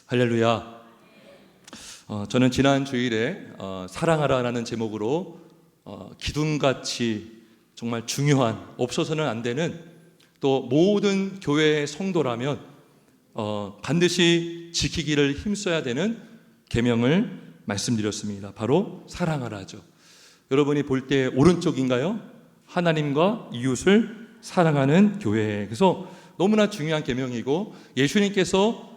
할렐루야. 저는 지난 주일에 사랑하라라는 제목으로 기둥같이 정말 중요한, 없어서는 안 되는, 또 모든 교회의 성도라면 반드시 지키기를 힘써야 되는 계명을 말씀드렸습니다. 바로 사랑하라죠. 여러분이 볼 때 오른쪽인가요? 하나님과 이웃을 사랑하는 교회. 그래서 너무나 중요한 계명이고, 예수님께서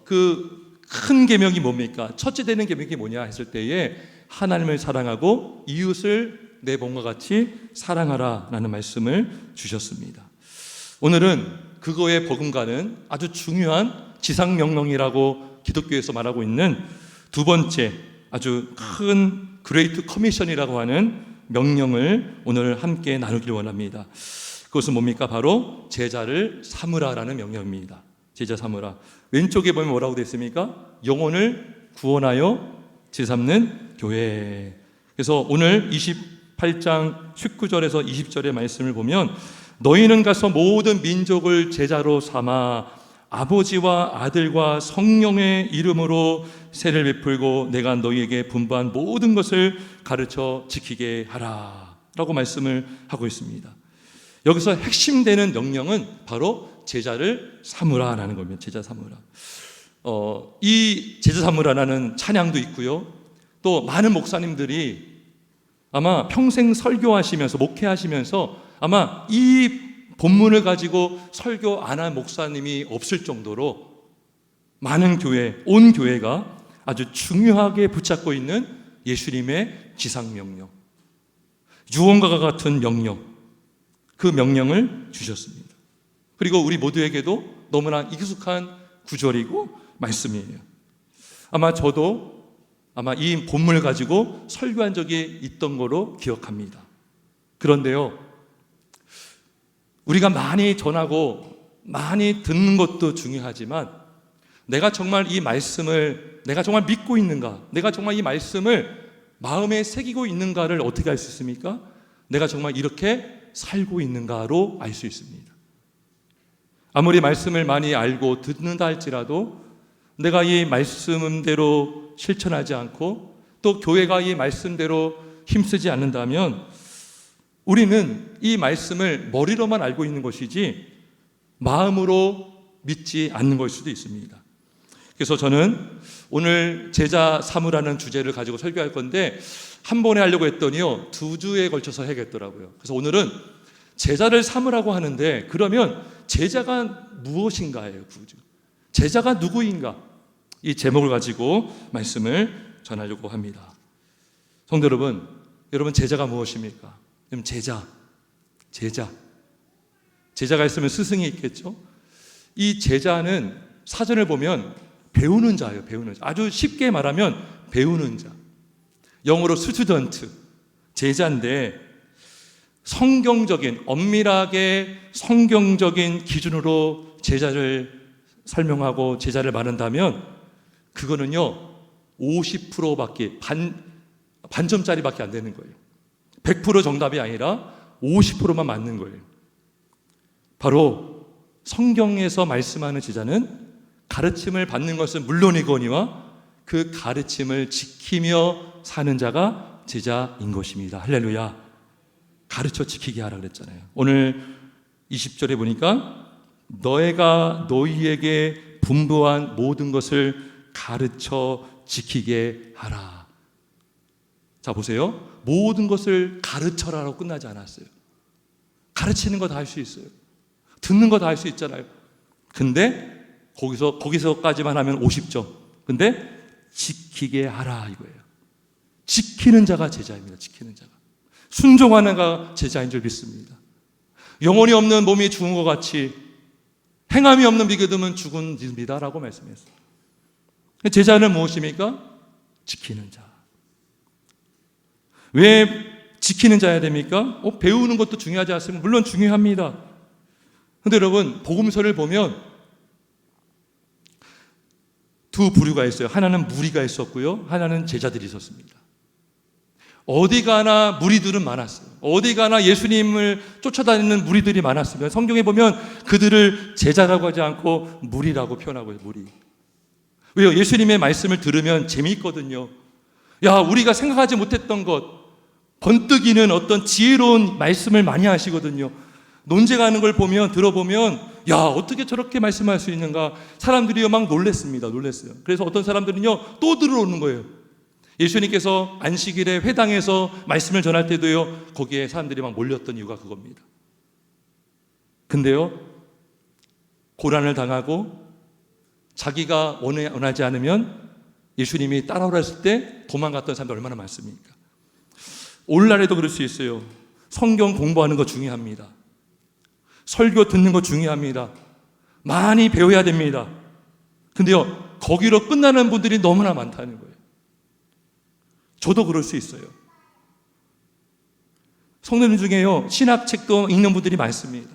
그 큰 계명이 뭡니까? 첫째 되는 계명이 뭐냐 했을 때에 하나님을 사랑하고 이웃을 내 몸과 같이 사랑하라라는 말씀을 주셨습니다. 오늘은 그거에 버금가는 아주 중요한 지상명령이라고 기독교에서 말하고 있는 두 번째 아주 큰 그레이트 커미션이라고 하는 명령을 오늘 함께 나누길 원합니다. 그것은 뭡니까? 바로 제자를 삼으라라는 명령입니다. 제자 삼으라. 왼쪽에 보면 뭐라고 되어 있습니까? 영혼을 구원하여 제삼는 교회. 그래서 오늘 28장 19절에서 20절의 말씀을 보면, 너희는 가서 모든 민족을 제자로 삼아 아버지와 아들과 성령의 이름으로 세를 베풀고 내가 너희에게 분부한 모든 것을 가르쳐 지키게 하라 라고 말씀을 하고 있습니다. 여기서 핵심되는 명령은 바로 제자를 삼으라라는 겁니다. 제자 삼으라. 이 제자 삼으라라는 찬양도 있고요. 또 많은 목사님들이 아마 평생 설교하시면서, 목회하시면서 아마 이 본문을 가지고 설교 안 한 목사님이 없을 정도로 많은 교회, 온 교회가 아주 중요하게 붙잡고 있는 예수님의 지상명령, 유언과 같은 명령, 그 명령을 주셨습니다. 그리고 우리 모두에게도 너무나 익숙한 구절이고 말씀이에요. 아마 저도 이 본문을 가지고 설교한 적이 있던 거로 기억합니다. 그런데요, 우리가 많이 전하고 많이 듣는 것도 중요하지만, 내가 정말 이 말씀을 내가 정말 믿고 있는가, 내가 정말 이 말씀을 마음에 새기고 있는가를 어떻게 알 수 있습니까? 내가 정말 이렇게 살고 있는가로 알 수 있습니다. 아무리 말씀을 많이 알고 듣는다 할지라도 내가 이 말씀대로 실천하지 않고 또 교회가 이 말씀대로 힘쓰지 않는다면 우리는 이 말씀을 머리로만 알고 있는 것이지 마음으로 믿지 않는 걸 수도 있습니다. 그래서 저는 오늘 제자 삼으라는 주제를 가지고 설교할 건데, 한 번에 하려고 했더니요 2주에 걸쳐서 해야겠더라고요. 그래서 오늘은 제자를 삼으라고 하는데, 그러면 제자가 무엇인가예요. 제자가 누구인가, 이 제목을 가지고 말씀을 전하려고 합니다. 성도 여러분, 제자가 무엇입니까? 그럼 제자가 있으면 스승이 있겠죠. 이 제자는 사전을 보면 배우는 자예요. 배우는 자. 아주 쉽게 말하면 배우는 자. 영어로 스튜던트, 제자인데, 성경적인, 엄밀하게 성경적인 기준으로 제자를 설명하고 제자를 말한다면 그거는요 50%밖에 반점짜리밖에 안 되는 거예요. 100% 정답이 아니라 50%만 맞는 거예요. 바로 성경에서 말씀하는 제자는 가르침을 받는 것은 물론이거니와 그 가르침을 지키며 사는 자가 제자인 것입니다. 할렐루야. 가르쳐 지키게 하라 그랬잖아요. 오늘 20절에 보니까 너희가 너희에게 분부한 모든 것을 가르쳐 지키게 하라. 자 보세요. 모든 것을 가르쳐라라고 끝나지 않았어요. 가르치는 거 다 할 수 있어요. 듣는 거 다 할 수 있잖아요. 근데 거기서까지만 하면 50점. 근데 지키게 하라 이거예요. 지키는 자가 제자입니다. 지키는 자가. 순종하는 자가 제자인 줄 믿습니다. 영혼이 없는 몸이 죽은 것 같이 행함이 없는 믿음은 죽은 믿다라고 말씀했어요. 제자는 무엇입니까? 지키는 자. 왜 지키는 자야 됩니까? 배우는 것도 중요하지 않습니까? 물론 중요합니다. 그런데 여러분, 복음서를 보면 두 부류가 있어요. 하나는 무리가 있었고요, 하나는 제자들이 있었습니다. 어디 가나 무리들은 많았어요. 어디 가나 예수님을 쫓아다니는 무리들이 많았습니다. 성경에 보면 그들을 제자라고 하지 않고 무리라고 표현하고 있어요. 무리. 왜요? 예수님의 말씀을 들으면 재미있거든요. 야, 우리가 생각하지 못했던 것, 번뜩이는 어떤 지혜로운 말씀을 많이 하시거든요. 논쟁하는 걸 보면, 들어보면, 야, 어떻게 저렇게 말씀할 수 있는가? 사람들이 막 놀랬어요. 그래서 어떤 사람들은요, 또 들어오는 거예요. 예수님께서 안식일에 회당에서 말씀을 전할 때도요, 거기에 사람들이 막 몰렸던 이유가 그겁니다. 근데요, 고난을 당하고 자기가 원하지 않으면 예수님이 따라오라 했을 때 도망갔던 사람들 얼마나 많습니까? 오늘날에도 그럴 수 있어요. 성경 공부하는 거 중요합니다. 설교 듣는 거 중요합니다. 많이 배워야 됩니다. 근데요, 거기로 끝나는 분들이 너무나 많다는 거예요. 저도 그럴 수 있어요. 성도님 중에요, 신학책도 읽는 분들이 많습니다.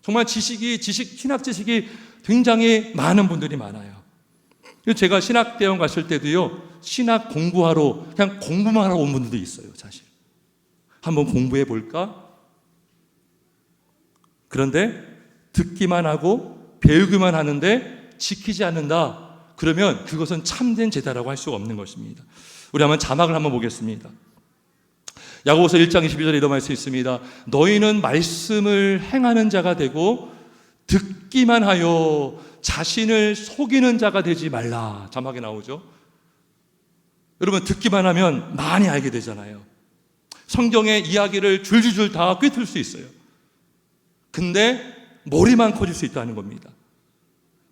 정말 신학 지식이 굉장히 많은 분들이 많아요. 제가 신학대원 갔을 때도요, 신학 공부하러 그냥 공부만 하러 온 분들도 있어요, 사실. 한번 공부해 볼까? 그런데 듣기만 하고 배우기만 하는데 지키지 않는다. 그러면 그것은 참된 제자라고 할 수가 없는 것입니다. 우리 한번 자막을 한번 보겠습니다. 야고보서 1장 22절에 이런 말씀이 있습니다. 너희는 말씀을 행하는 자가 되고 듣기만 하여 자신을 속이는 자가 되지 말라. 자막에 나오죠. 여러분, 듣기만 하면 많이 알게 되잖아요. 성경의 이야기를 줄줄줄 다 꿰뚫을 수 있어요. 근데 머리만 커질 수 있다는 겁니다.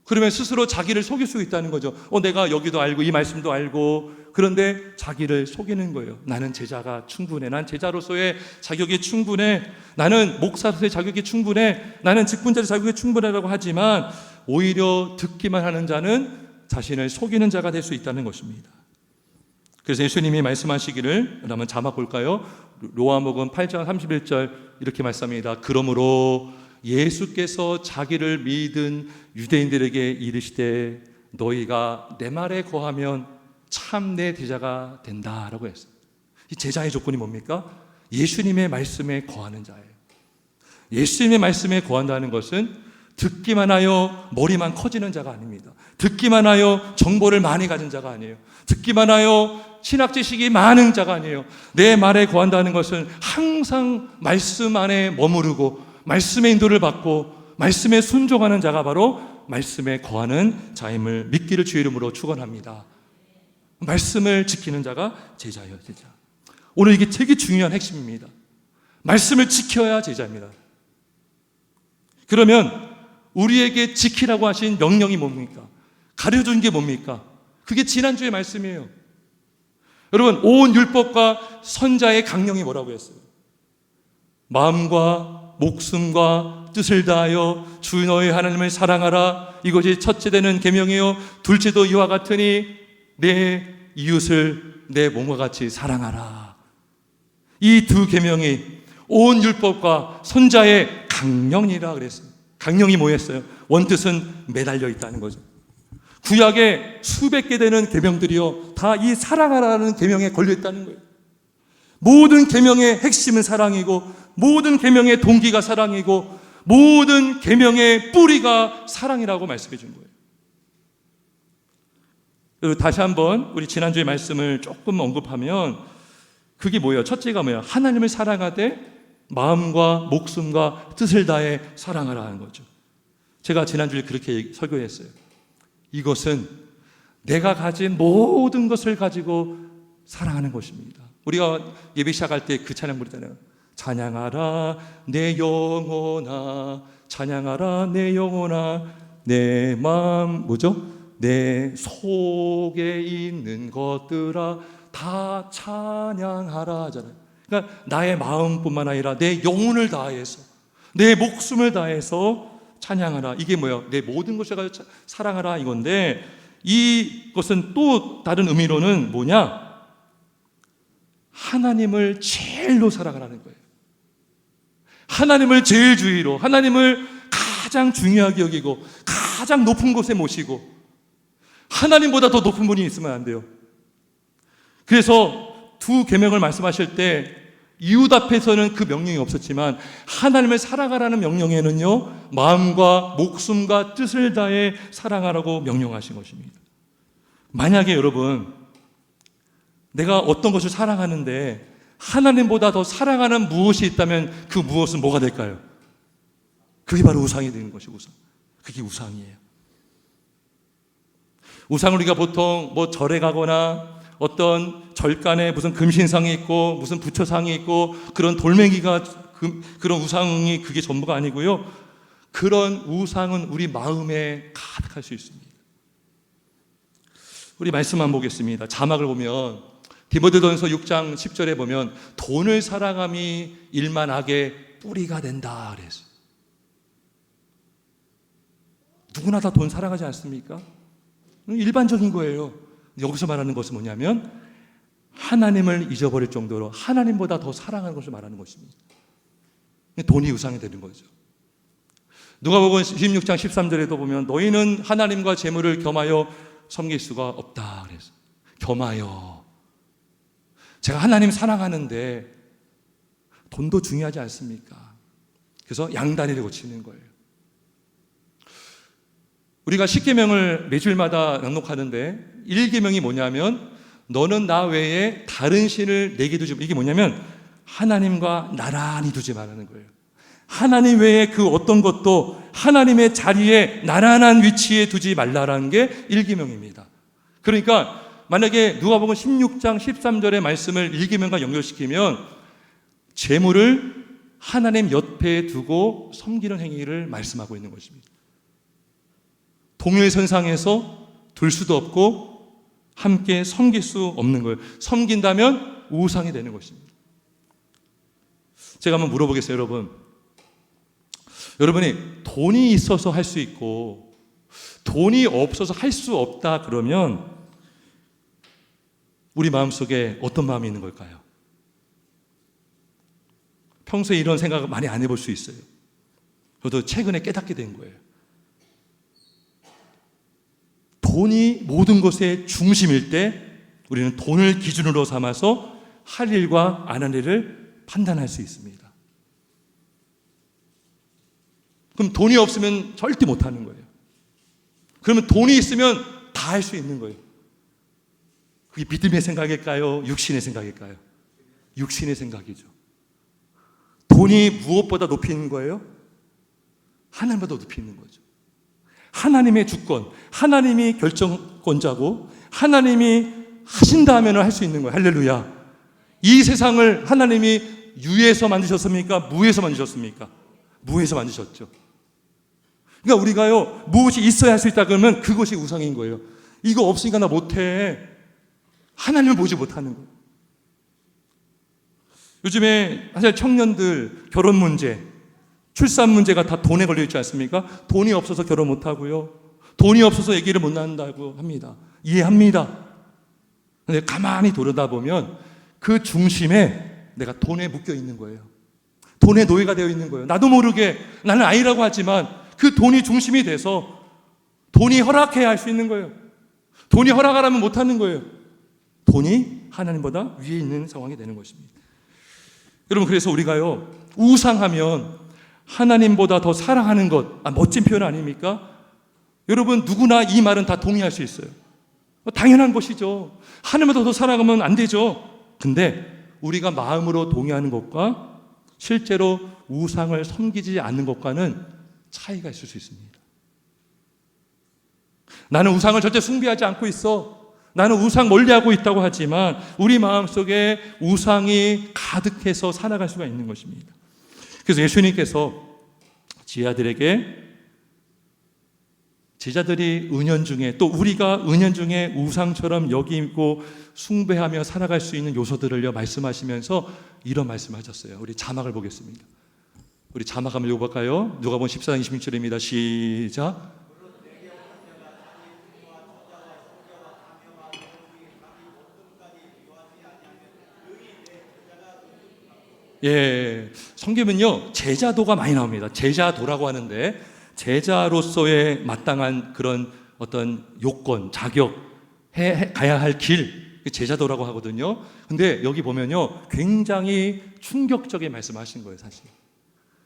그러면 스스로 자기를 속일 수 있다는 거죠. 내가 여기도 알고 이 말씀도 알고, 그런데 자기를 속이는 거예요. 나는 제자가 충분해. 난 제자로서의 자격이 충분해. 나는 목사로서의 자격이 충분해. 나는 직분자의 자격이 충분하다고 하지만 오히려 듣기만 하는 자는 자신을 속이는 자가 될 수 있다는 것입니다. 그래서 예수님이 말씀하시기를, 한번 자막 볼까요? 로마복음 8장 31절 이렇게 말씀합니다. 그러므로 예수께서 자기를 믿은 유대인들에게 이르시되 너희가 내 말에 거하면 참 내 제자가 된다라고 했어요. 이 제자의 조건이 뭡니까? 예수님의 말씀에 거하는 자예요. 예수님의 말씀에 거한다는 것은 듣기만 하여 머리만 커지는 자가 아닙니다. 듣기만 하여 정보를 많이 가진 자가 아니에요. 듣기만 하여 신학 지식이 많은 자가 아니에요. 내 말에 거한다는 것은 항상 말씀 안에 머무르고 말씀의 인도를 받고 말씀에 순종하는 자가 바로 말씀에 거하는 자임을 믿기를 주의 이름으로 축원합니다. 말씀을 지키는 자가 제자예요, 제자. 오늘 이게 되게 중요한 핵심입니다. 말씀을 지켜야 제자입니다. 그러면 우리에게 지키라고 하신 명령이 뭡니까? 가르쳐준 게 뭡니까? 그게 지난주의 말씀이에요. 여러분, 온 율법과 선자의 강령이 뭐라고 했어요? 마음과 목숨과 뜻을 다하여 주 너의 하나님을 사랑하라. 이것이 첫째 되는 계명이요 둘째도 이와 같으니 내 이웃을 내 몸과 같이 사랑하라. 이 두 계명이 온 율법과 선자의 강령이라 그랬어요. 강령이 뭐였어요? 원뜻은 매달려 있다는 거죠. 구약에 수백 개 되는 계명들이요 다 이 사랑하라는 계명에 걸려 있다는 거예요. 모든 계명의 핵심은 사랑이고, 모든 계명의 동기가 사랑이고, 모든 계명의 뿌리가 사랑이라고 말씀해 준 거예요. 그리고 다시 한번 우리 지난주의 말씀을 조금 언급하면 그게 뭐예요? 첫째가 뭐예요? 하나님을 사랑하되 마음과 목숨과 뜻을 다해 사랑하라 하는 거죠. 제가 지난주에 그렇게 설교했어요. 이것은 내가 가진 모든 것을 가지고 사랑하는 것입니다. 우리가 예배 시작할 때 그 찬양 부르잖아요. 찬양하라 내 영혼아, 찬양하라 내 영혼아, 내 마음, 뭐죠? 내 속에 있는 것들아 다 찬양하라 하잖아요. 그러니까 나의 마음뿐만 아니라 내 영혼을 다해서, 내 목숨을 다해서 찬양하라. 이게 뭐예요? 내 모든 것을 가지고 사랑하라 이건데, 이것은 또 다른 의미로는 뭐냐? 하나님을 제일로 사랑하라는 거예요. 하나님을 제일 주의로, 하나님을 가장 중요하게 여기고 가장 높은 곳에 모시고, 하나님보다 더 높은 분이 있으면 안 돼요. 그래서 두 계명을 말씀하실 때 이웃 앞에서는 그 명령이 없었지만 하나님을 사랑하라는 명령에는요 마음과 목숨과 뜻을 다해 사랑하라고 명령하신 것입니다. 만약에 여러분, 내가 어떤 것을 사랑하는데 하나님보다 더 사랑하는 무엇이 있다면 그 무엇은 뭐가 될까요? 그게 바로 우상이 되는 것이 우상. 그게 우상이에요. 우상을 우리가 보통 뭐 절에 가거나 어떤 절간에 무슨 금신상이 있고 무슨 부처상이 있고 그런 돌멩이가 그런 우상이 그게 전부가 아니고요. 그런 우상은 우리 마음에 가득할 수 있습니다. 우리 말씀만 보겠습니다. 자막을 보면 디모데전서 6장 10절에 보면 돈을 사랑함이 일만 악의 뿌리가 된다 그랬어요. 누구나 다 돈 사랑하지 않습니까? 일반적인 거예요. 여기서 말하는 것은 뭐냐면 하나님을 잊어버릴 정도로 하나님보다 더 사랑하는 것을 말하는 것입니다. 돈이 우상이 되는 거죠. 누가복음 16장 13절에도 보면 너희는 하나님과 재물을 겸하여 섬길 수가 없다 그래서 겸하여. 제가 하나님 사랑하는데 돈도 중요하지 않습니까? 그래서 양다리를 고치는 거예요. 우리가 10계명을 매주일마다 낭독하는데 1계명이 뭐냐면 너는 나 외에 다른 신을 내게 두지 마. 이게 뭐냐면 하나님과 나란히 두지 말라는 거예요. 하나님 외에 그 어떤 것도 하나님의 자리에 나란한 위치에 두지 말라라는 게 1계명입니다. 그러니까 만약에 누가복음 16장 13절의 말씀을 1계명과 연결시키면 재물을 하나님 옆에 두고 섬기는 행위를 말씀하고 있는 것입니다. 동일선상에서 둘 수도 없고 함께 섬길 수 없는 거예요. 섬긴다면 우상이 되는 것입니다. 제가 한번 물어보겠어요, 여러분. 여러분이 돈이 있어서 할 수 있고 돈이 없어서 할 수 없다 그러면 우리 마음속에 어떤 마음이 있는 걸까요? 평소에 이런 생각을 많이 안 해볼 수 있어요. 저도 최근에 깨닫게 된 거예요. 돈이 모든 것의 중심일 때 우리는 돈을 기준으로 삼아서 할 일과 안 할 일을 판단할 수 있습니다. 그럼 돈이 없으면 절대 못하는 거예요. 그러면 돈이 있으면 다 할 수 있는 거예요. 그게 믿음의 생각일까요? 육신의 생각일까요? 육신의 생각이죠. 돈이 무엇보다 높이 있는 거예요? 하나님보다 높이 있는 거죠. 하나님의 주권, 하나님이 결정권자고 하나님이 하신다 하면 할 수 있는 거예요. 할렐루야. 이 세상을 하나님이 유에서 만드셨습니까? 무에서 만드셨습니까? 무에서 만드셨죠. 그러니까 우리가요, 무엇이 있어야 할 수 있다 그러면 그것이 우상인 거예요. 이거 없으니까 나 못해. 하나님을 보지 못하는 거예요. 요즘에 사실 청년들 결혼 문제, 출산 문제가 다 돈에 걸려 있지 않습니까? 돈이 없어서 결혼 못하고요. 돈이 없어서 아기를 못 낳는다고 합니다. 이해합니다. 그런데 가만히 돌아다보면 그 중심에 내가 돈에 묶여 있는 거예요. 돈의 노예가 되어 있는 거예요. 나도 모르게 나는 아이라고 하지만 그 돈이 중심이 돼서 돈이 허락해야 할 수 있는 거예요. 돈이 허락하라면 못하는 거예요. 돈이 하나님보다 위에 있는 상황이 되는 것입니다. 여러분, 그래서 우리가요, 우상하면 하나님보다 더 사랑하는 것, 멋진 표현 아닙니까? 여러분, 누구나 이 말은 다 동의할 수 있어요. 당연한 것이죠. 하나님보다 더 사랑하면 안 되죠. 근데 우리가 마음으로 동의하는 것과 실제로 우상을 섬기지 않는 것과는 차이가 있을 수 있습니다. 나는 우상을 절대 숭배하지 않고 있어. 나는 우상 멀리하고 있다고 하지만 우리 마음속에 우상이 가득해서 살아갈 수가 있는 것입니다. 그래서 예수님께서 제자들이 은연중에 또 우리가 은연중에 우상처럼 여기고 숭배하며 살아갈 수 있는 요소들을요 말씀하시면서 이런 말씀하셨어요. 우리 자막을 보겠습니다. 우리 자막 한번 읽어볼까요? 누가복음 14장 26절입니다. 시작. 예, 성경은요 제자도가 많이 나옵니다. 제자도라고 하는데 제자로서의 마땅한 그런 어떤 요건, 자격, 가야 할 길, 제자도라고 하거든요. 근데 여기 보면요 굉장히 충격적인 말씀하신 거예요. 사실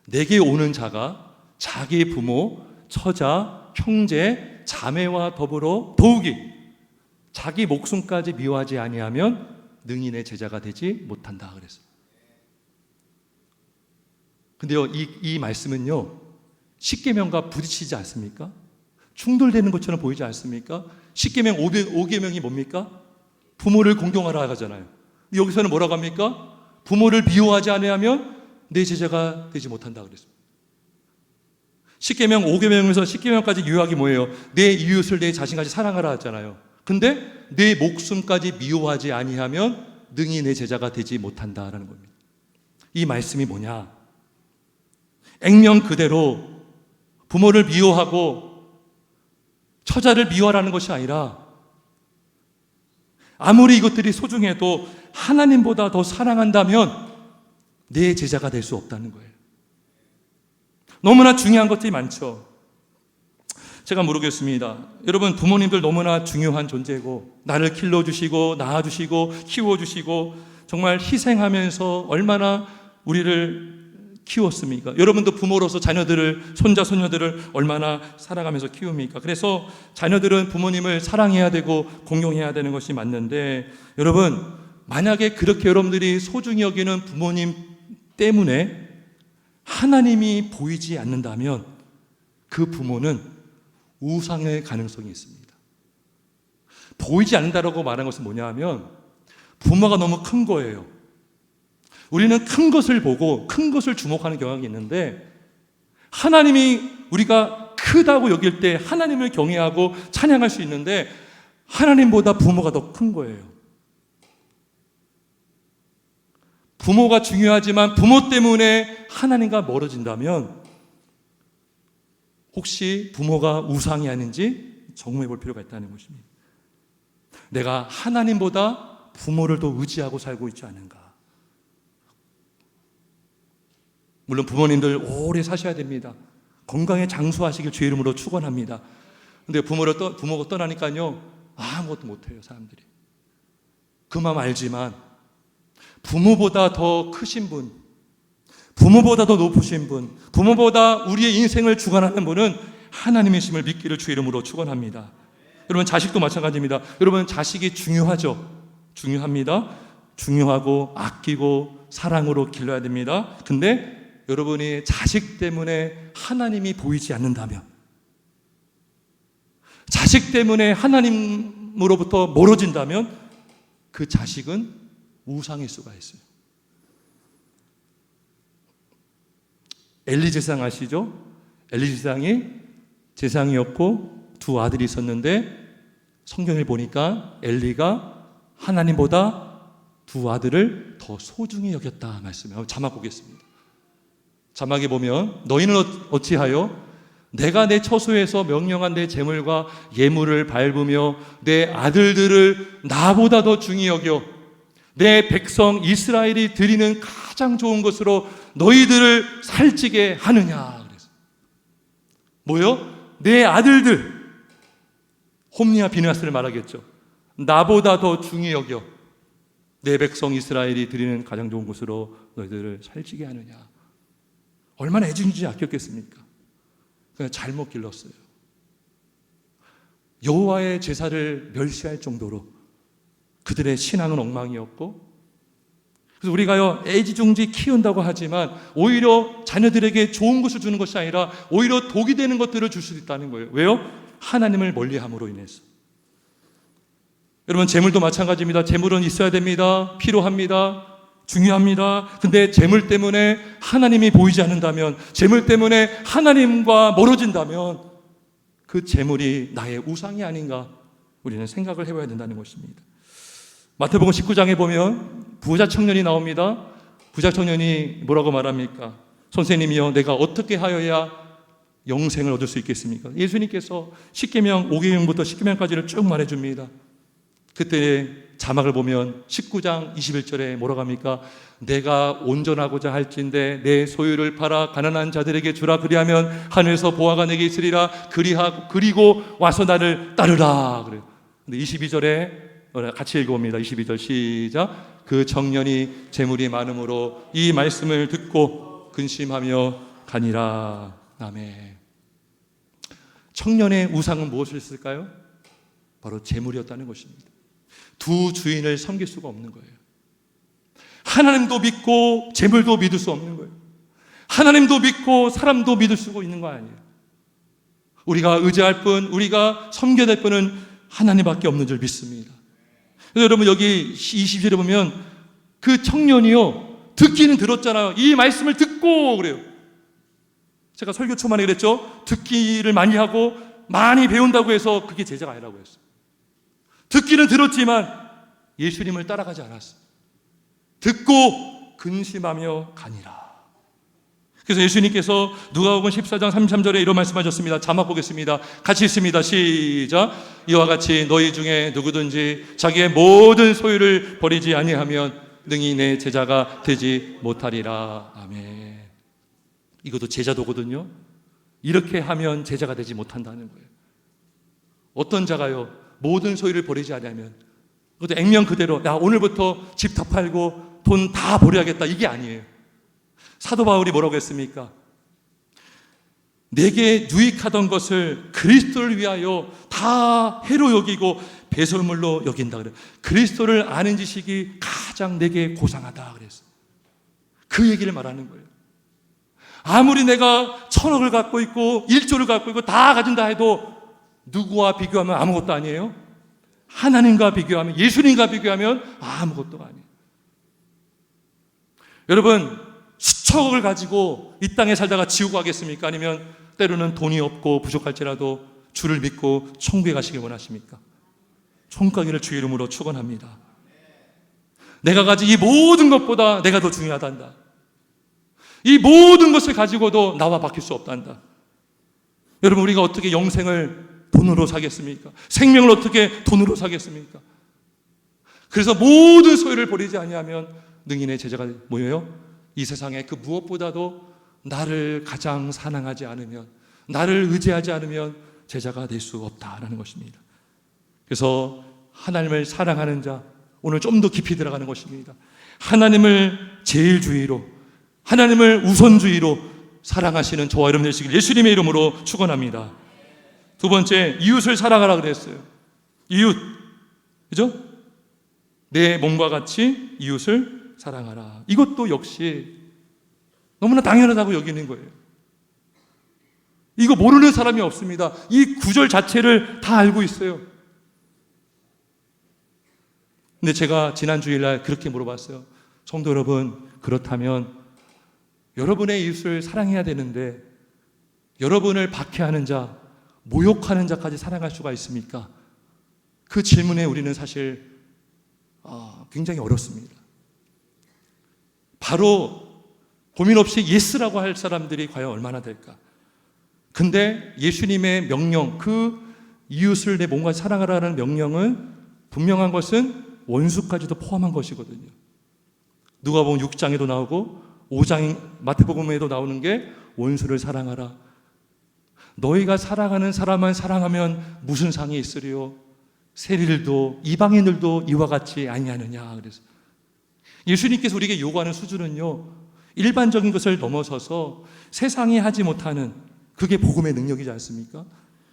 내게 오는 자가 자기 부모, 처자, 형제, 자매와 더불어 더욱이 자기 목숨까지 미워하지 아니하면 능히 내 제자가 되지 못한다 그랬어요. 근데요, 이 말씀은요, 십계명과 부딪히지 않습니까? 충돌되는 것처럼 보이지 않습니까? 십계명 5계명이 뭡니까? 부모를 공경하라 하잖아요. 근데 여기서는 뭐라고 합니까? 부모를 미워하지 아니하면 내 제자가 되지 못한다 그랬습니다. 십계명 5계명에서 십계명까지 유효하기 뭐예요? 내 이웃을 내 자신같이 사랑하라 하잖아요. 근데 내 목숨까지 미워하지 아니하면 능히 내 제자가 되지 못한다라는 겁니다. 이 말씀이 뭐냐? 액면 그대로 부모를 미워하고 처자를 미워하라는 것이 아니라 아무리 이것들이 소중해도 하나님보다 더 사랑한다면 내 제자가 될 수 없다는 거예요. 너무나 중요한 것들이 많죠. 제가 모르겠습니다. 여러분, 부모님들 너무나 중요한 존재고 나를 길러주시고 낳아주시고 키워주시고 정말 희생하면서 얼마나 우리를 키웠습니까? 여러분도 부모로서 자녀들을, 손자, 손녀들을 얼마나 사랑하면서 키웁니까? 그래서 자녀들은 부모님을 사랑해야 되고 공경해야 되는 것이 맞는데, 여러분, 만약에 그렇게 여러분들이 소중히 여기는 부모님 때문에 하나님이 보이지 않는다면 그 부모는 우상의 가능성이 있습니다. 보이지 않는다라고 말하는 것은 뭐냐 하면 부모가 너무 큰 거예요. 우리는 큰 것을 보고 큰 것을 주목하는 경향이 있는데, 하나님이 우리가 크다고 여길 때 하나님을 경외하고 찬양할 수 있는데 하나님보다 부모가 더 큰 거예요. 부모가 중요하지만 부모 때문에 하나님과 멀어진다면 혹시 부모가 우상이 아닌지 점검해 볼 필요가 있다는 것입니다. 내가 하나님보다 부모를 더 의지하고 살고 있지 않은가? 물론 부모님들 오래 사셔야 됩니다. 건강에 장수하시길 주의 이름으로 축원합니다. 근데 부모가 떠나니까요, 아무것도 못해요, 사람들이. 그 마음 알지만 부모보다 더 크신 분, 부모보다 더 높으신 분, 부모보다 우리의 인생을 주관하는 분은 하나님이심을 믿기를 주의 이름으로 축원합니다. 여러분, 자식도 마찬가지입니다. 여러분, 자식이 중요하죠? 중요합니다. 중요하고 아끼고 사랑으로 길러야 됩니다. 근데 여러분이 자식 때문에 하나님이 보이지 않는다면, 자식 때문에 하나님으로부터 멀어진다면 그 자식은 우상일 수가 있어요. 엘리 제사장 아시죠? 엘리 제사장이 제사장이었고 두 아들이 있었는데 성경을 보니까 엘리가 하나님보다 두 아들을 더 소중히 여겼다 말씀해요. 자막 보겠습니다. 자막에 보면 너희는 어찌하여 내가 내 처소에서 명령한 내 제물과 예물을 밟으며 내 아들들을 나보다 더 중히 여겨 내 백성 이스라엘이 드리는 가장 좋은 것으로 너희들을 살찌게 하느냐. 그래서 뭐요? 내 아들들, 홈리와 비느하스를 말하겠죠. 나보다 더 중히 여겨 내 백성 이스라엘이 드리는 가장 좋은 것으로 너희들을 살찌게 하느냐. 얼마나 애지중지 아꼈겠습니까? 그냥 잘못 길렀어요. 여호와의 제사를 멸시할 정도로 그들의 신앙은 엉망이었고, 그래서 우리가요 애지중지 키운다고 하지만 오히려 자녀들에게 좋은 것을 주는 것이 아니라 오히려 독이 되는 것들을 줄 수도 있다는 거예요. 왜요? 하나님을 멀리함으로 인해서. 여러분, 재물도 마찬가지입니다. 재물은 있어야 됩니다. 필요합니다. 중요합니다. 근데 재물 때문에 하나님이 보이지 않는다면, 재물 때문에 하나님과 멀어진다면 그 재물이 나의 우상이 아닌가 우리는 생각을 해봐야 된다는 것입니다. 마태복음 19장에 보면 부자 청년이 나옵니다. 부자 청년이 뭐라고 말합니까? 선생님이여, 내가 어떻게 하여야 영생을 얻을 수 있겠습니까? 예수님께서 십계명 5계명부터 10계명까지를 쭉 말해줍니다. 그때 자막을 보면 19장 21절에 뭐라고 합니까? 내가 온전하고자 할진대 내 소유를 팔아 가난한 자들에게 주라. 그리하면 하늘에서 보화가 내게 있으리라. 그리고 와서 나를 따르라. 그래요. 근데 22절에 같이 읽어봅니다. 22절 시작. 그 청년이 재물이 많음으로 이 말씀을 듣고 근심하며 가니라. 아멘. 청년의 우상은 무엇이었을까요? 바로 재물이었다는 것입니다. 두 주인을 섬길 수가 없는 거예요. 하나님도 믿고 재물도 믿을 수 없는 거예요. 하나님도 믿고 사람도 믿을 수 있는 거 아니에요. 우리가 의지할 분, 우리가 섬겨야 될 분은 하나님밖에 없는 줄 믿습니다. 그래서 여러분 여기 20절에 보면 그 청년이요, 듣기는 들었잖아요. 이 말씀을 듣고 그래요. 제가 설교 초반에 그랬죠. 듣기를 많이 하고 많이 배운다고 해서 그게 제자가 아니라고 했어요. 듣기는 들었지만 예수님을 따라가지 않았어요. 듣고 근심하며 가니라. 그래서 예수님께서 누가복음 14장 33절에 이런 말씀하셨습니다. 자막 보겠습니다. 같이 읽습니다. 시작. 이와 같이 너희 중에 누구든지 자기의 모든 소유를 버리지 아니하면 능히 내 제자가 되지 못하리라. 아멘. 이것도 제자도거든요. 이렇게 하면 제자가 되지 못한다는 거예요. 어떤 자가요, 모든 소유를 버리지 않으면, 그것도 액면 그대로 나 오늘부터 집 다 팔고 돈 다 버려야겠다, 이게 아니에요. 사도 바울이 뭐라고 했습니까? 내게 유익하던 것을 그리스도를 위하여 다 해로 여기고 배설물로 여긴다 그래요. 그리스도를 아는 지식이 가장 내게 고상하다 그랬어요. 그 얘기를 말하는 거예요. 아무리 내가 1,000억을 갖고 있고 1조를 갖고 있고 다 가진다 해도 누구와 비교하면 아무것도 아니에요. 하나님과 비교하면, 예수님과 비교하면 아무것도 아니에요. 여러분, 수천억을 가지고 이 땅에 살다가 지옥 가겠습니까? 아니면 때로는 돈이 없고 부족할지라도 주를 믿고 천국에 가시길 원하십니까? 천국 가기를 주의 이름으로 축원합니다. 내가 가진 이 모든 것보다 내가 더 중요하단다. 이 모든 것을 가지고도 나와 바뀔 수 없단다. 여러분, 우리가 어떻게 영생을 돈으로 사겠습니까? 생명을 어떻게 돈으로 사겠습니까? 그래서 모든 소유를 버리지 아니하면 능히 내 제자가 뭐예요? 이 세상에 그 무엇보다도 나를 가장 사랑하지 않으면, 나를 의지하지 않으면 제자가 될 수 없다라는 것입니다. 그래서 하나님을 사랑하는 자, 오늘 좀 더 깊이 들어가는 것입니다. 하나님을 제일주의로, 하나님을 우선주의로 사랑하시는 저와 여러분 되시길 예수님의 이름으로 축원합니다. 두 번째, 이웃을 사랑하라 그랬어요. 이웃, 그죠? 내 몸과 같이 이웃을 사랑하라. 이것도 역시 너무나 당연하다고 여기는 거예요. 이거 모르는 사람이 없습니다. 이 구절 자체를 다 알고 있어요. 근데 제가 지난 주일날 그렇게 물어봤어요. 성도 여러분, 그렇다면 여러분의 이웃을 사랑해야 되는데 여러분을 박해하는 자, 모욕하는 자까지 사랑할 수가 있습니까? 그 질문에 우리는 사실 굉장히 어렵습니다. 바로 고민 없이 예스라고 할 사람들이 과연 얼마나 될까? 근데 예수님의 명령, 그 이웃을 내 몸과 사랑하라는 명령은 분명한 것은 원수까지도 포함한 것이거든요. 누가복음 6장에도 나오고 5장 마태복음에도 나오는 게 원수를 사랑하라. 너희가 사랑하는 사람만 사랑하면 무슨 상이 있으리요? 세리들도 이방인들도 이와 같이 아니하느냐. 그래서 예수님께서 우리에게 요구하는 수준은요, 일반적인 것을 넘어서서 세상이 하지 못하는, 그게 복음의 능력이지 않습니까?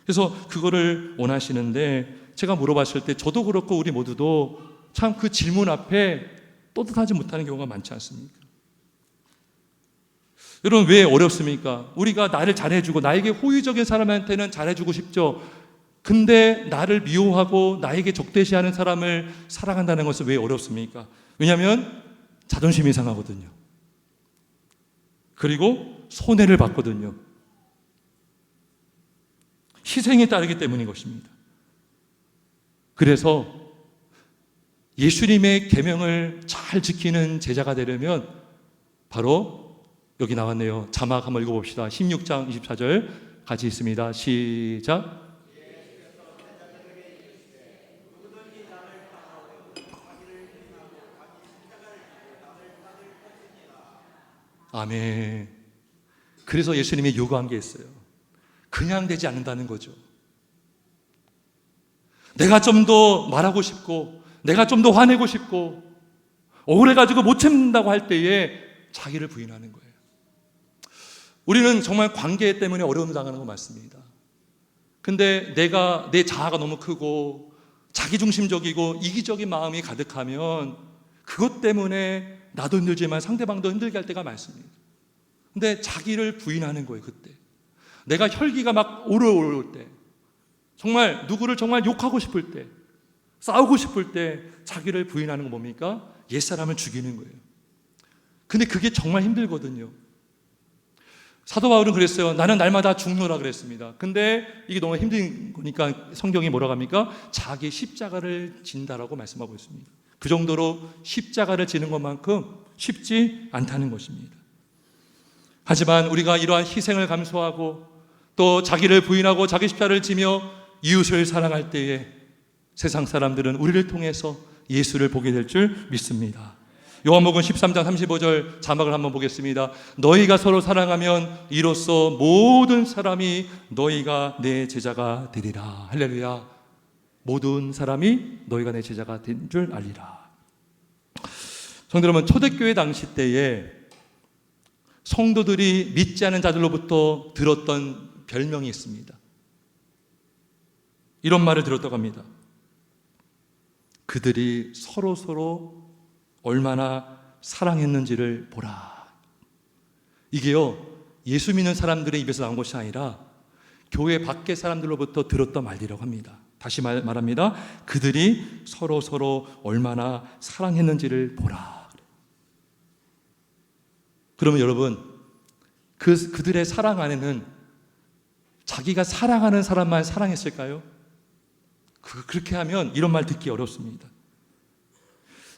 그래서 그거를 원하시는데, 제가 물어봤을 때 저도 그렇고 우리 모두도 참 그 질문 앞에 떳떳하지 못하는 경우가 많지 않습니까? 여러분, 왜 어렵습니까? 우리가 나를 잘해주고 나에게 호의적인 사람한테는 잘해주고 싶죠. 근데 나를 미워하고 나에게 적대시하는 사람을 사랑한다는 것은 왜 어렵습니까? 왜냐하면 자존심이 상하거든요. 그리고 손해를 받거든요. 희생이 따르기 때문인 것입니다. 그래서 예수님의 계명을 잘 지키는 제자가 되려면 바로 여기 나왔네요. 자막 한번 읽어봅시다. 16장 24절 같이 있습니다. 시작. 아멘. 그래서 예수님이 요구한 게 있어요. 그냥 되지 않는다는 거죠. 내가 좀 더 말하고 싶고, 내가 좀 더 화내고 싶고, 억울해가지고 못 참는다고 할 때에 자기를 부인하는 거예요. 우리는 정말 관계 때문에 어려움을 당하는 거 맞습니다. 근데 내 자아가 너무 크고 자기중심적이고 이기적인 마음이 가득하면 그것 때문에 나도 힘들지만 상대방도 힘들게 할 때가 많습니다. 근데 자기를 부인하는 거예요. 그때 내가 혈기가 막 오르올 때, 정말 누구를 정말 욕하고 싶을 때, 싸우고 싶을 때 자기를 부인하는 건 뭡니까? 옛사람을 죽이는 거예요. 근데 그게 정말 힘들거든요. 사도 바울은 그랬어요. 나는 날마다 죽노라 그랬습니다. 근데 이게 너무 힘든 거니까 성경이 뭐라고 합니까? 자기 십자가를 진다라고 말씀하고 있습니다. 그 정도로 십자가를 지는 것만큼 쉽지 않다는 것입니다. 하지만 우리가 이러한 희생을 감수하고 또 자기를 부인하고 자기 십자가를 지며 이웃을 사랑할 때에 세상 사람들은 우리를 통해서 예수를 보게 될 줄 믿습니다. 요한복음 13장 35절 자막을 한번 보겠습니다. 너희가 서로 사랑하면 이로써 모든 사람이 너희가 내 제자가 되리라. 할렐루야. 모든 사람이 너희가 내 제자가 된 줄 알리라. 성도 여러분, 초대교회 당시 때에 성도들이 믿지 않은 자들로부터 들었던 별명이 있습니다. 이런 말을 들었다고 합니다. 그들이 서로 얼마나 사랑했는지를 보라. 이게요, 예수 믿는 사람들의 입에서 나온 것이 아니라 교회 밖의 사람들로부터 들었던 말이라고 합니다. 다시 말합니다. 그들이 서로 얼마나 사랑했는지를 보라. 그러면 여러분, 그들의 사랑 안에는 자기가 사랑하는 사람만 사랑했을까요? 그렇게 하면 이런 말 듣기 어렵습니다.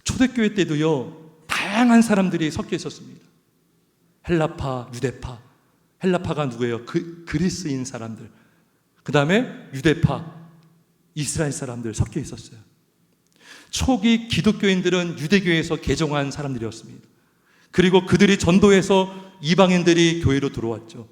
초대교회 때도요, 다양한 사람들이 섞여 있었습니다. 헬라파, 유대파. 헬라파가 누구예요? 그리스인 사람들. 그 다음에 유대파, 이스라엘 사람들 섞여 있었어요. 초기 기독교인들은 유대교회에서 개종한 사람들이었습니다. 그리고 그들이 전도해서 이방인들이 교회로 들어왔죠.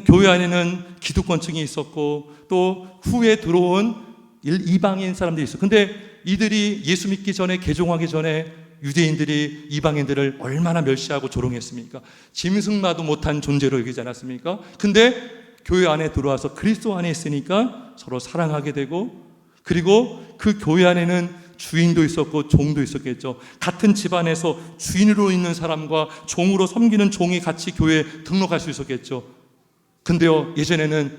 교회 안에는 기득권층이 있었고 또 후에 들어온 이방인 사람들이 있어요. 근데 이들이 예수 믿기 전에, 개종하기 전에 유대인들이 이방인들을 얼마나 멸시하고 조롱했습니까? 짐승마도 못한 존재로 여기지 않았습니까? 근데 교회 안에 들어와서 그리스도 안에 있으니까 서로 사랑하게 되고, 그리고 그 교회 안에는 주인도 있었고 종도 있었겠죠. 같은 집안에서 주인으로 있는 사람과 종으로 섬기는 종이 같이 교회에 등록할 수 있었겠죠. 근데요, 예전에는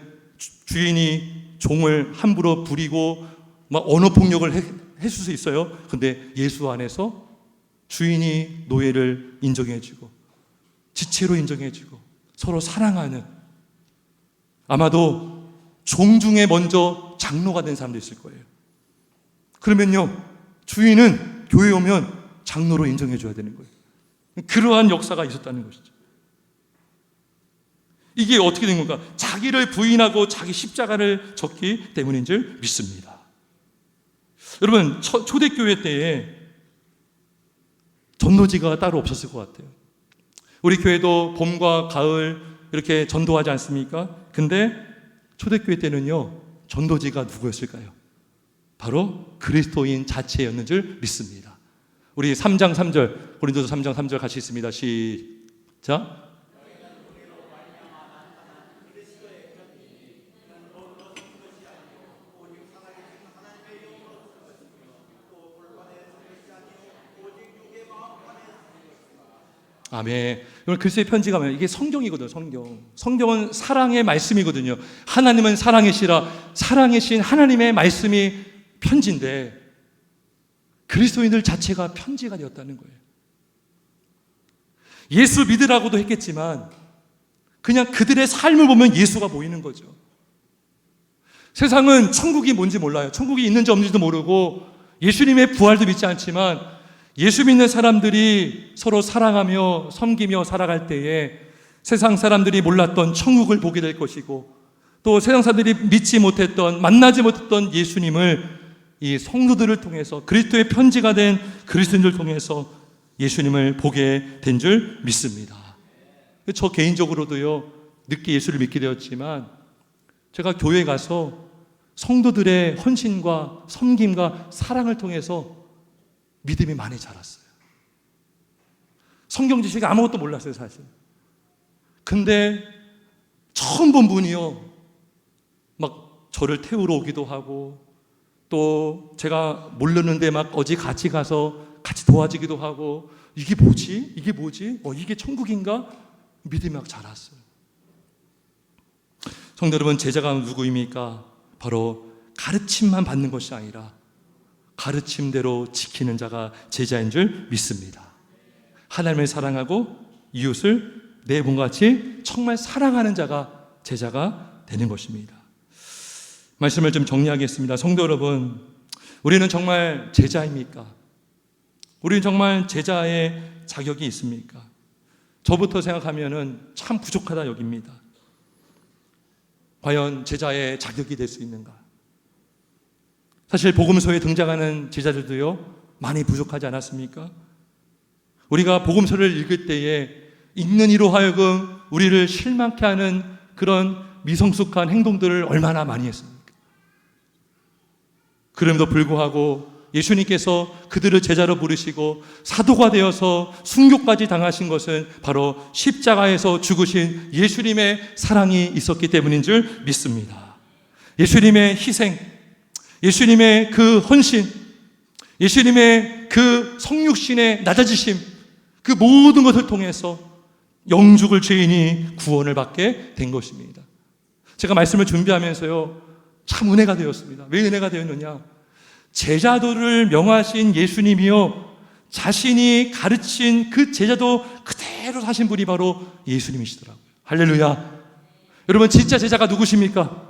주인이 종을 함부로 부리고 막 언어 폭력을 했을 수 있어요. 근데 예수 안에서 주인이 노예를 인정해주고 지체로 인정해주고 서로 사랑하는, 아마도 종 중에 먼저 장로가 된 사람도 있을 거예요. 그러면요, 주인은 교회에 오면 장로로 인정해줘야 되는 거예요. 그러한 역사가 있었다는 것이죠. 이게 어떻게 된 건가? 자기를 부인하고 자기 십자가를 졌기 때문인 줄 믿습니다. 여러분, 초대교회 때에 전도지가 따로 없었을 것 같아요. 우리 교회도 봄과 가을 이렇게 전도하지 않습니까? 근데 초대교회 때는요, 전도지가 누구였을까요? 바로 그리스도인 자체였는 줄 믿습니다. 우리 3장 3절, 고린도서 3장 3절 같이 있습니다. 시작. 아멘. 여러분, 글쎄 편지가 뭐예요? 이게 성경이거든요. 성경은 사랑의 말씀이거든요. 하나님은 사랑이시라. 사랑이신 하나님의 말씀이 편지인데 그리스도인들 자체가 편지가 되었다는 거예요. 예수 믿으라고도 했겠지만 그냥 그들의 삶을 보면 예수가 보이는 거죠. 세상은 천국이 뭔지 몰라요. 천국이 있는지 없는지도 모르고 예수님의 부활도 믿지 않지만 예수 믿는 사람들이 서로 사랑하며 섬기며 살아갈 때에 세상 사람들이 몰랐던 천국을 보게 될 것이고, 또 세상 사람들이 믿지 못했던, 만나지 못했던 예수님을 이 성도들을 통해서, 그리스도의 편지가 된 그리스도인들을 통해서 예수님을 보게 된 줄 믿습니다. 저 개인적으로도요, 늦게 예수를 믿게 되었지만 제가 교회에 가서 성도들의 헌신과 섬김과 사랑을 통해서 믿음이 많이 자랐어요. 성경 지식이 아무것도 몰랐어요, 사실. 근데 처음 본 분이요, 막 저를 태우러 오기도 하고 또 제가 몰랐는데 막 어디 같이 가서 같이 도와주기도 하고, 이게 뭐지? 이게 뭐지? 이게 천국인가? 믿음이 막 자랐어요. 성도 여러분, 제자가 누구입니까? 바로 가르침만 받는 것이 아니라 가르침대로 지키는 자가 제자인 줄 믿습니다. 하나님을 사랑하고 이웃을 내 몸같이 정말 사랑하는 자가 제자가 되는 것입니다. 말씀을 좀 정리하겠습니다. 성도 여러분, 우리는 정말 제자입니까? 우리는 정말 제자의 자격이 있습니까? 저부터 생각하면은 참 부족하다 여깁니다. 과연 제자의 자격이 될 수 있는가? 사실 복음서에 등장하는 제자들도요, 많이 부족하지 않았습니까? 우리가 복음서를 읽을 때에 읽는 이로 하여금 우리를 실망케 하는 그런 미성숙한 행동들을 얼마나 많이 했습니까? 그럼에도 불구하고 예수님께서 그들을 제자로 부르시고 사도가 되어서 순교까지 당하신 것은 바로 십자가에서 죽으신 예수님의 사랑이 있었기 때문인 줄 믿습니다. 예수님의 희생, 예수님의 그 헌신, 예수님의 그 성육신의 낮아지심, 그 모든 것을 통해서 영죽을 죄인이 구원을 받게 된 것입니다. 제가 말씀을 준비하면서요, 참 은혜가 되었습니다. 왜 은혜가 되었느냐? 제자도를 명하신 예수님이요, 자신이 가르친 그 제자도 그대로 사신 분이 바로 예수님이시더라고요. 할렐루야. 여러분, 진짜 제자가 누구십니까?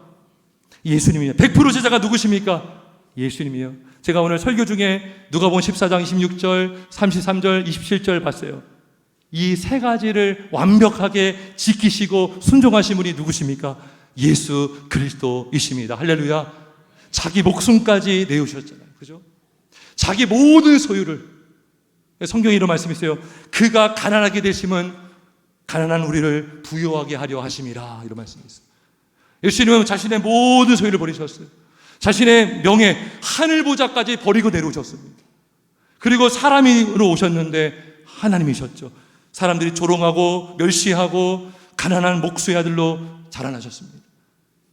예수님이에요. 100% 제자가 누구십니까? 예수님이에요. 제가 오늘 설교 중에 누가복음 14장 26절, 33절, 27절 봤어요. 이 세 가지를 완벽하게 지키시고 순종하신 분이 누구십니까? 예수 그리스도이십니다. 할렐루야. 자기 목숨까지 내으셨잖아요. 그죠? 자기 모든 소유를, 성경에 이런 말씀이 있어요. 그가 가난하게 되심은 가난한 우리를 부유하게 하려 하심이라, 이런 말씀이 있어요. 예수님은 자신의 모든 소유를 버리셨어요. 자신의 명예, 하늘 보좌까지 버리고 내려오셨습니다. 그리고 사람으로 오셨는데 하나님이셨죠. 사람들이 조롱하고 멸시하고 가난한 목수의 아들로 자라나셨습니다.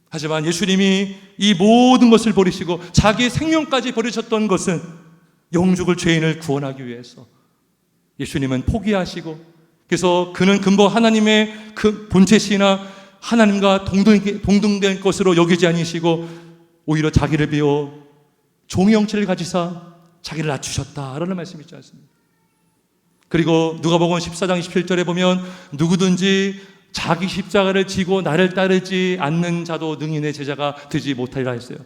하지만 예수님이 이 모든 것을 버리시고 자기 생명까지 버리셨던 것은 영죽을 죄인을 구원하기 위해서 예수님은 포기하시고, 그래서 그는 근본 하나님의 그 본체시나 하나님과 동등된 것으로 여기지 아니시고 오히려 자기를 비워 종의 형체를 가지사 자기를 낮추셨다라는 말씀이 있지 않습니까? 그리고 누가복음 14장 27절에 보면 누구든지 자기 십자가를 지고 나를 따르지 않는 자도 능히 내 제자가 되지 못하리라 했어요.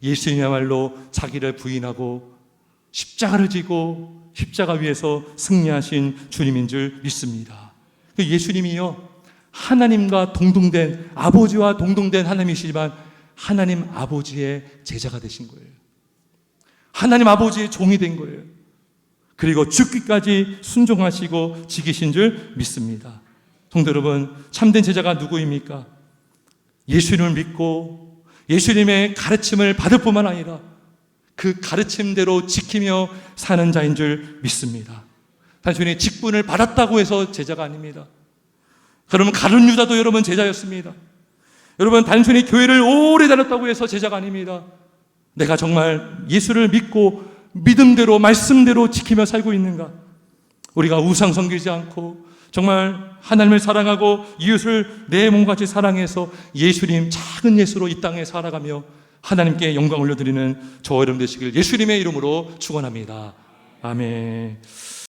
예수님이야말로 자기를 부인하고 십자가를 지고 십자가 위에서 승리하신 주님인 줄 믿습니다. 예수님이요, 하나님과 동등된, 아버지와 동등된 하나님이시지만 하나님 아버지의 제자가 되신 거예요. 하나님 아버지의 종이 된 거예요. 그리고 죽기까지 순종하시고 지키신 줄 믿습니다. 성도 여러분, 참된 제자가 누구입니까? 예수님을 믿고 예수님의 가르침을 받을 뿐만 아니라 그 가르침대로 지키며 사는 자인 줄 믿습니다. 단순히 직분을 받았다고 해서 제자가 아닙니다. 그러면 가룟 유다도 여러분 제자였습니다. 여러분, 단순히 교회를 오래 다녔다고 해서 제자가 아닙니다. 내가 정말 예수를 믿고 믿음대로 말씀대로 지키며 살고 있는가? 우리가 우상 섬기지 않고 정말 하나님을 사랑하고 이웃을 내 몸같이 사랑해서 예수님 작은 예수로 이 땅에 살아가며 하나님께 영광 올려드리는 저와 여러분 되시길 예수님의 이름으로 축원합니다. 아멘.